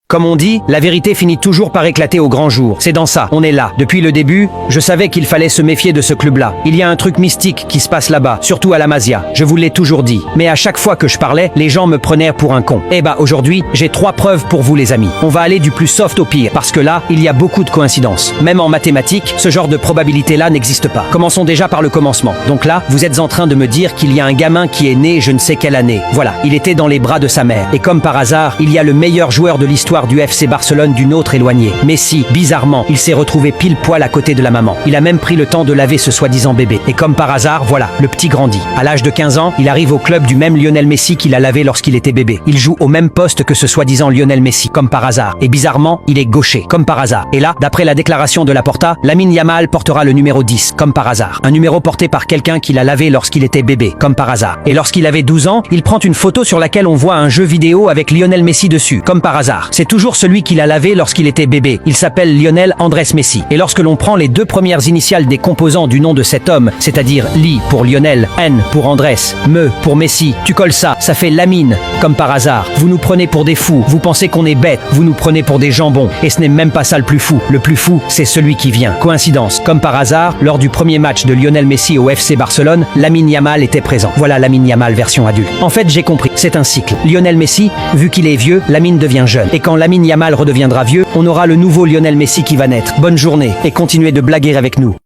Comme on dit, la vérité finit toujours par éclater au grand jour. C'est dans ça, on est là. Depuis le début, je savais qu'il fallait se méfier de ce club-là. Il y a un truc mystique qui se passe là-bas, surtout à la Masia. Je vous l'ai toujours dit. Mais à chaque fois que je parlais, les gens me prenaient pour un con. Eh bah aujourd'hui, j'ai 3 preuves pour vous les amis. On va aller du plus soft au pire, parce que là, il y a beaucoup de coïncidences. Même en mathématiques, ce genre de probabilité-là n'existe pas. Commençons déjà par le commencement. Donc là, vous êtes en train de me dire qu'il y a un gamin qui est né je ne sais quelle année. Voilà, il était dans les bras de sa mère. Et comme par hasard, il y a le meilleur joueur de l'histoire du FC Barcelone d'une autre éloignée. Messi, bizarrement, il s'est retrouvé pile poil à côté de la maman. Il a même pris le temps de laver ce soi-disant bébé. Et comme par hasard, voilà, le petit grandit. À l'âge de 15 ans, il arrive au club du même Lionel Messi qu'il a lavé lorsqu'il était bébé. Il joue au même poste que ce soi-disant Lionel Messi, comme par hasard. Et bizarrement, il est gaucher, comme par hasard. Et là, d'après la déclaration de Laporta, Lamine Yamal portera le numéro 10, comme par hasard. Un numéro porté par quelqu'un qu'il a lavé lorsqu'il était bébé, comme par hasard. Et lorsqu'il avait 12 ans, il prend une photo sur laquelle on voit un jeu vidéo avec Lionel Messi dessus, comme par hasard. C'est toujours celui qu'il a lavé lorsqu'il était bébé. Il s'appelle Lionel Andrés Messi. Et lorsque l'on prend les 2 premières initiales des composants du nom de cet homme, c'est-à-dire Li pour Lionel, N pour Andrés, Me pour Messi, tu colles ça fait Lamine, comme par hasard. Vous nous prenez pour des fous, vous pensez qu'on est bêtes, vous nous prenez pour des jambons. Et ce n'est même pas ça le plus fou. Le plus fou, c'est celui qui vient. Coïncidence. Comme par hasard, lors du premier match de Lionel Messi au FC Barcelone, Lamine Yamal était présent. Voilà Lamine Yamal version adulte. En fait, j'ai compris. C'est un cycle. Lionel Messi, vu qu'il est vieux, Lamine devient jeune. Et quand Lamine Yamal redeviendra vieux, on aura le nouveau Lionel Messi qui va naître. Bonne journée et continuez de blaguer avec nous.